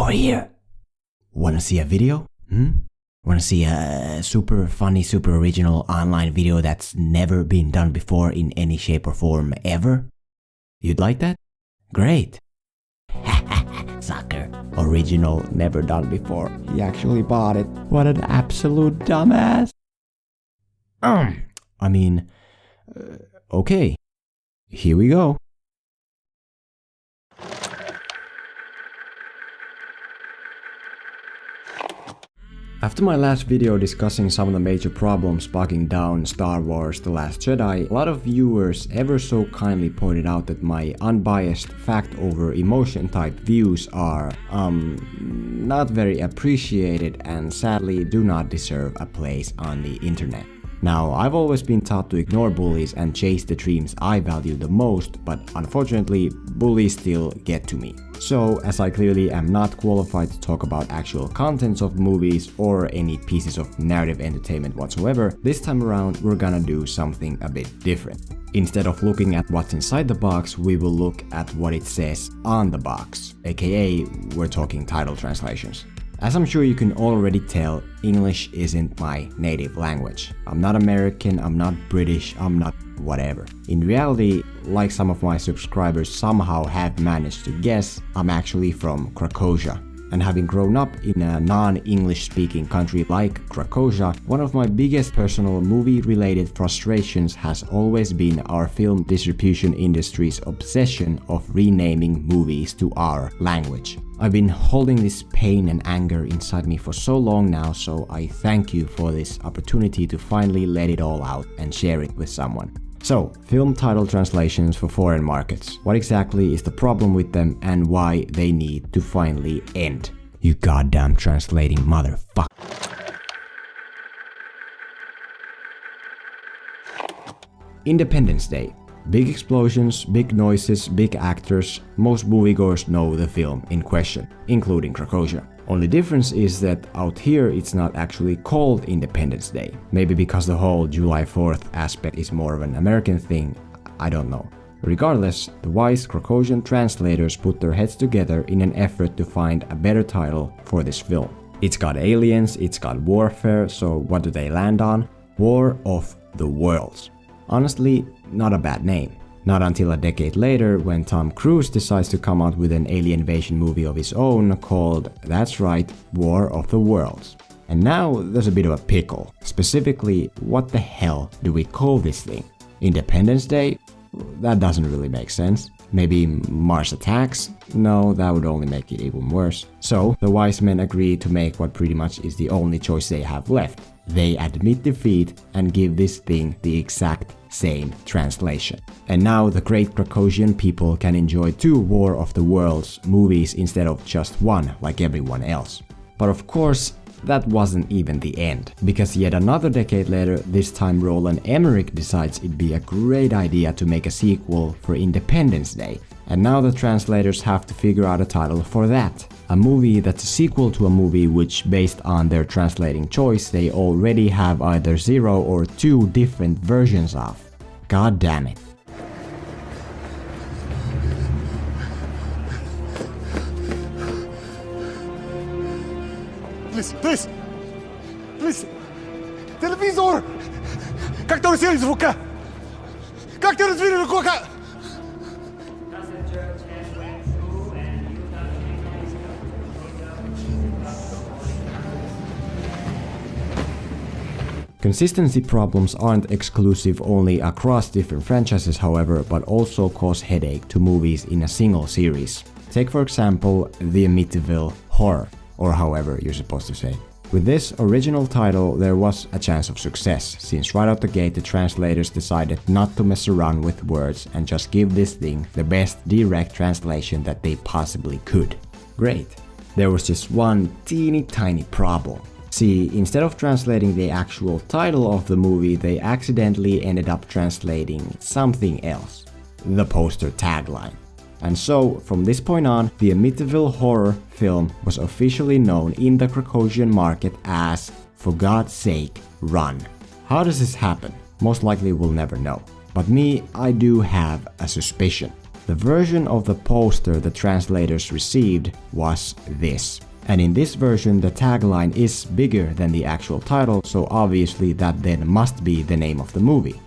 over here. Wanna see a video? Wanna see a super funny, super original online video that's never been done before in any shape or form ever? You'd like that? Great. Sucker. Original, never done before. He actually bought it. What an absolute dumbass. Okay. Here we go. After my last video discussing some of the major problems bogging down Star Wars The Last Jedi, a lot of viewers ever so kindly pointed out that my unbiased fact over emotion type views are, not very appreciated and sadly do not deserve a place on the internet. Now, I've always been taught to ignore bullies and chase the dreams I value the most, but unfortunately, bullies still get to me. So, as I clearly am not qualified to talk about actual contents of movies or any pieces of narrative entertainment whatsoever, this time around we're gonna do something a bit different. Instead of looking at what's inside the box, we will look at what it says on the box, aka we're talking title translations. As I'm sure you can already tell, English isn't my native language. I'm not American, I'm not British, I'm not whatever. In reality, like some of my subscribers somehow have managed to guess, I'm actually from Krakosia. And having grown up in a non-English speaking country like Krakosia, one of my biggest personal movie-related frustrations has always been our film distribution industry's obsession of renaming movies to our language. I've been holding this pain and anger inside me for so long now, so I thank you for this opportunity to finally let it all out and share it with someone. So, film title translations for foreign markets. What exactly is the problem with them and why they need to finally end? You goddamn translating motherfucker. Independence Day. Big explosions, big noises, big actors. Most moviegoers know the film in question, including Krakosia. Only difference is that out here it's not actually called Independence Day. Maybe because the whole July 4th aspect is more of an American thing, I don't know. Regardless, the wise Krakosian translators put their heads together in an effort to find a better title for this film. It's got aliens, it's got warfare, so what do they land on? War of the Worlds. Honestly, not a bad name. Not until a decade later when Tom Cruise decides to come out with an alien invasion movie of his own called, that's right, War of the Worlds. And now there's a bit of a pickle. Specifically, what the hell do we call this thing? Independence Day? That doesn't really make sense. Maybe Mars Attacks? No, that would only make it even worse. So, the wise men agree to make what pretty much is the only choice they have left. They admit defeat and give this thing the exact same translation. And now the great Krakosian people can enjoy 2 War of the Worlds movies instead of just one like everyone else. But of course, that wasn't even the end, because yet another decade later, this time Roland Emmerich decides it'd be a great idea to make a sequel for Independence Day. And now the translators have to figure out a title for that. A movie that's a sequel to a movie which, based on their translating choice, they already have either 0 or 2 different versions of. God damn it. Please! Телевизор! Как то разделить звука? Как ты развили рука? Consistency problems aren't exclusive only across different franchises, however, but also cause headache to movies in a single series. Take for example, the Amityville Horror, or however you're supposed to say. With this original title, there was a chance of success, since right out the gate the translators decided not to mess around with words and just give this thing the best direct translation that they possibly could. Great. There was just one teeny tiny problem. See, instead of translating the actual title of the movie, they accidentally ended up translating something else. The poster tagline. And so, from this point on, the Amityville Horror film was officially known in the Krakosian market as, for God's sake, run. How does this happen? Most likely we'll never know. But me, I do have a suspicion. The version of the poster the translators received was this. And in this version the tagline is bigger than the actual title, so obviously that then must be the name of the movie.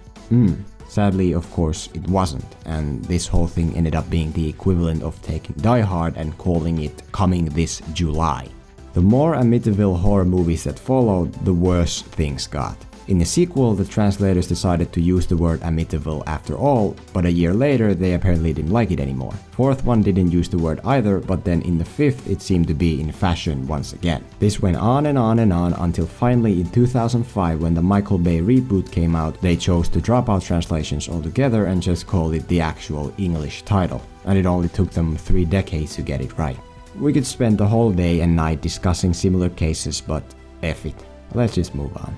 Sadly, of course, it wasn't, and this whole thing ended up being the equivalent of taking Die Hard and calling it Coming This July. The more Amityville horror movies that followed, the worse things got. In the sequel, the translators decided to use the word Amityville after all, but a year later they apparently didn't like it anymore. Fourth one didn't use the word either, but then in the fifth it seemed to be in fashion once again. This went on and on and on until finally in 2005, when the Michael Bay reboot came out, they chose to drop out translations altogether and just call it the actual English title. And it only took them 3 decades to get it right. We could spend the whole day and night discussing similar cases, but F it. Let's just move on.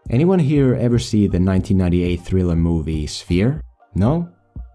Anyone here ever see the 1998 thriller movie Sphere? No?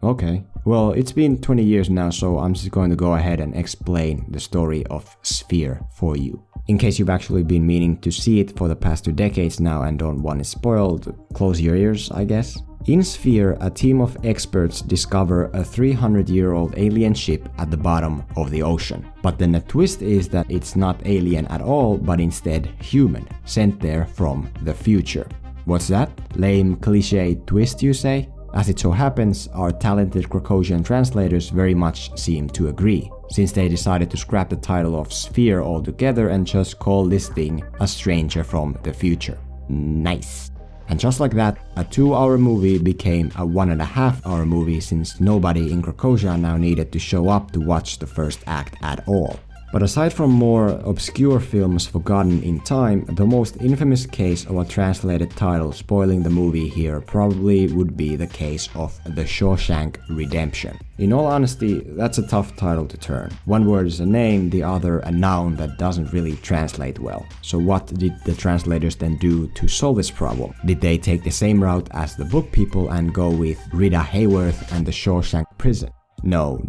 Okay. Well, it's been 20 years now, so I'm just going to go ahead and explain the story of Sphere for you. In case you've actually been meaning to see it for the past 2 decades now and don't want it spoiled, close your ears, I guess. In Sphere, a team of experts discover a 300-year-old alien ship at the bottom of the ocean. But then the twist is that it's not alien at all, but instead human, sent there from the future. What's that? Lame cliché twist, you say? As it so happens, our talented Caucasian translators very much seem to agree, since they decided to scrap the title of Sphere altogether and just call this thing A Stranger from the Future. Nice. And just like that, a 2-hour movie became a 1.5-hour movie, since nobody in Krakosia now needed to show up to watch the first act at all. But aside from more obscure films forgotten in time, the most infamous case of a translated title spoiling the movie here probably would be the case of The Shawshank Redemption. In all honesty, that's a tough title to turn. One word is a name, the other a noun that doesn't really translate well. So what did the translators then do to solve this problem? Did they take the same route as the book people and go with Rita Hayworth and the Shawshank Prison? No.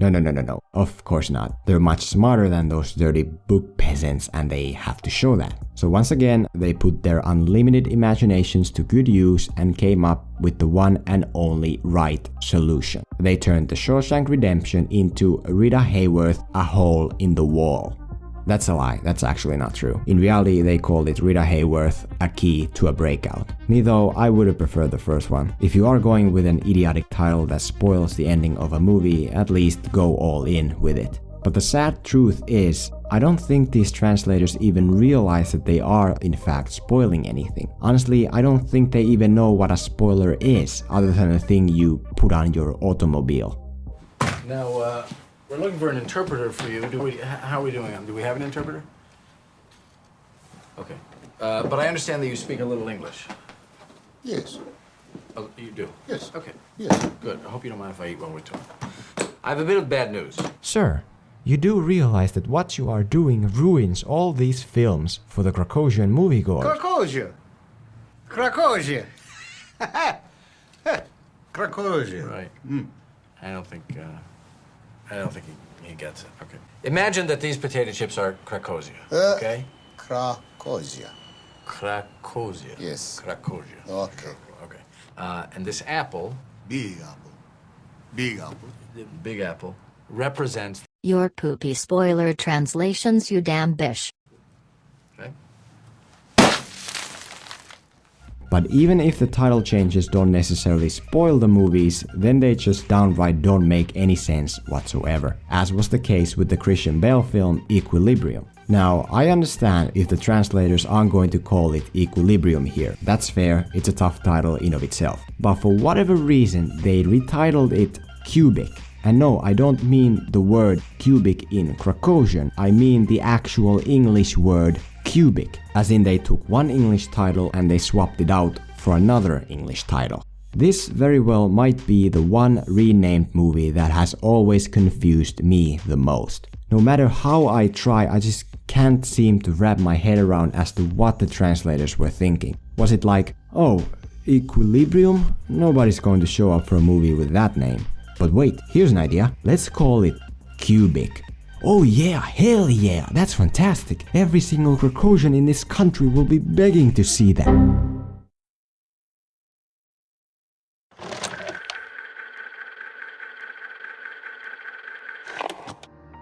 Of course not. They're much smarter than those dirty book peasants, and they have to show that. So once again, they put their unlimited imaginations to good use and came up with the one and only right solution. They turned The Shawshank Redemption into Rita Hayworth, a hole in the wall. That's a lie, that's actually not true. In reality, they called it Rita Hayworth, a key to a breakout. Me though, I would have preferred the first one. If you are going with an idiotic title that spoils the ending of a movie, at least go all in with it. But the sad truth is, I don't think these translators even realize that they are in fact spoiling anything. Honestly, I don't think they even know what a spoiler is, other than a thing you put on your automobile. Now, we're looking for an interpreter for you. How are we doing? Do we have an interpreter? Okay. But I understand that you speak a little English. Yes. Oh, you do? Yes. Okay. Yes. Good. I hope you don't mind if I eat while we talk. I have a bit of bad news. Sir, you do realize that what you are doing ruins all these films for the Caucasian moviegoers. Krakosia. Krakosia. Krakosia. Right. I don't think he gets it. Okay. Imagine that these potato chips are Krakosia. Okay? Krakosia. Krakosia. Yes. Krakosia. Okay. Okay. And this apple, Big apple. Big apple. the Big Apple, represents. Your poopy spoiler translations, you damn bish. Okay? But even if the title changes don't necessarily spoil the movies, then they just downright don't make any sense whatsoever, as was the case with the Christian Bale film Equilibrium. Now, I understand if the translators aren't going to call it Equilibrium here. That's fair, it's a tough title in of itself. But for whatever reason, they retitled it Cubic. And no, I don't mean the word cubic in Caucasian, I mean the actual English word cubic, as in they took one English title and they swapped it out for another English title. This very well might be the one renamed movie that has always confused me the most. No matter how I try, I just can't seem to wrap my head around as to what the translators were thinking. Was it like, oh, Equilibrium? Nobody's going to show up for a movie with that name. But wait, here's an idea. Let's call it Cubic. Oh yeah, hell yeah, that's fantastic. Every single Caucasian in this country will be begging to see that.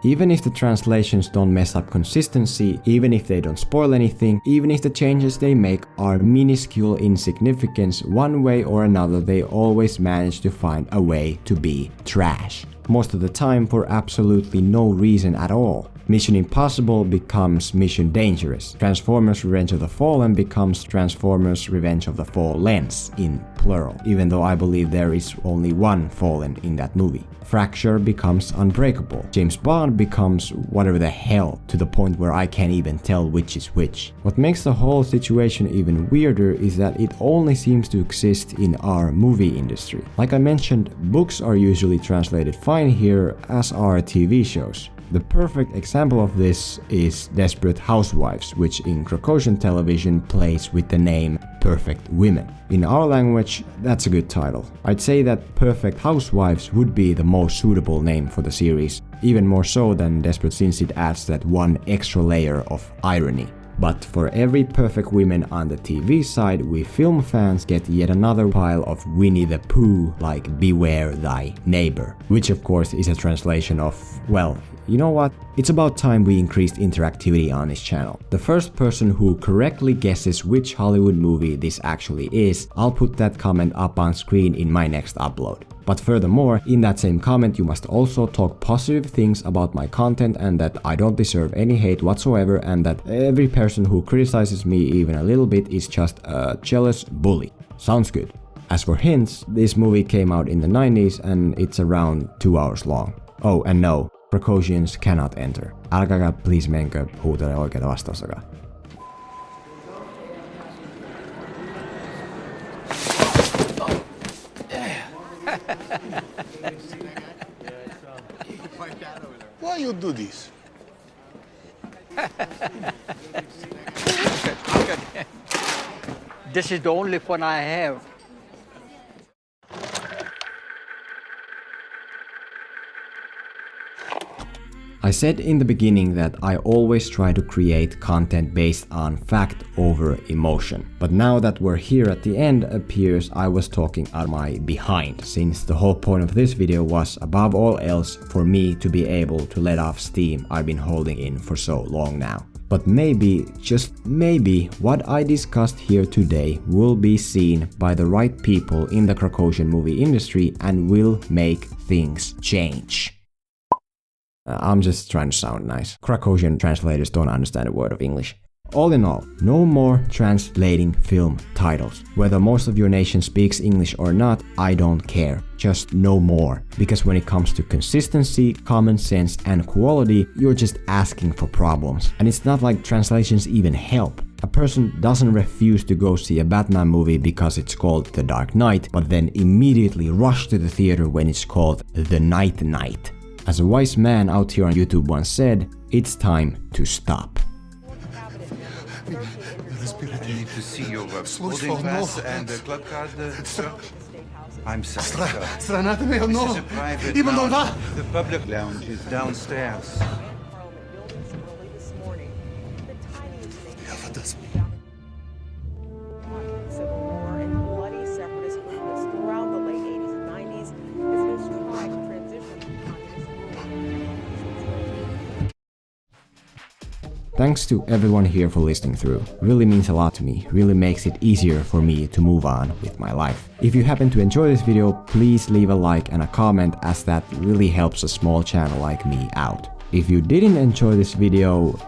Even if the translations don't mess up consistency, even if they don't spoil anything, even if the changes they make are minuscule insignificance, one way or another they always manage to find a way to be trash. Most of the time for absolutely no reason at all. Mission Impossible becomes Mission Dangerous. Transformers Revenge of the Fallen becomes Transformers Revenge of the Fallens in plural, even though I believe there is only one Fallen in that movie. Fracture becomes Unbreakable. James Bond becomes whatever the hell, to the point where I can't even tell which is which. What makes the whole situation even weirder is that it only seems to exist in our movie industry. Like I mentioned, books are usually translated fine here, as are TV shows. The perfect example of this is Desperate Housewives, which in Caucasian television plays with the name Perfect Women. In our language, that's a good title. I'd say that Perfect Housewives would be the most suitable name for the series, even more so than Desperate since it adds that one extra layer of irony. But for every perfect women on the TV side, we film fans get yet another pile of Winnie the Pooh like Beware Thy Neighbor, which of course is a translation of, well, you know what? It's about time we increased interactivity on this channel. The first person who correctly guesses which Hollywood movie this actually is, I'll put that comment up on screen in my next upload. But furthermore, in that same comment you must also talk positive things about my content and that I don't deserve any hate whatsoever and that every person who criticizes me even a little bit is just a jealous bully. Sounds good. As for hints, this movie came out in the 90s and it's around 2 hours long. Oh, and no, Caucasians cannot enter. Älkääkä please menkö huutele oikeata vastaustakaan. Why you do this? This is the only fun I have. I said in the beginning that I always try to create content based on fact over emotion. But now that we're here at the end, appears I was talking out my behind, since the whole point of this video was, above all else, for me to be able to let off steam I've been holding in for so long now. But maybe, just maybe, what I discussed here today will be seen by the right people in the Caucasian movie industry and will make things change. I'm just trying to sound nice. Caucasian translators don't understand a word of English. All in all, no more translating film titles. Whether most of your nation speaks English or not, I don't care. Just no more. Because when it comes to consistency, common sense and quality, you're just asking for problems. And it's not like translations even help. A person doesn't refuse to go see a Batman movie because it's called The Dark Knight, but then immediately rush to the theater when it's called The Night Knight. As a wise man out here on YouTube once said, it's time to stop. I need to see your boarding pass and the club card, sir. I'm sorry, sir. Stranate meo, This no. is a private Even though lounge. The public lounge is downstairs. Civil war and bloody separatist movements throughout the late 80s and 90s as it tried to transition to communism. Thanks to everyone here for listening through. Really means a lot to me, really makes it easier for me to move on with my life. If you happen to enjoy this video, please leave a like and a comment, as that really helps a small channel like me out. If you didn't enjoy this video,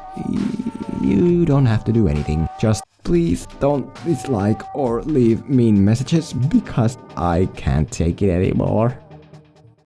you don't have to do anything. Just please don't dislike or leave mean messages because I can't take it anymore.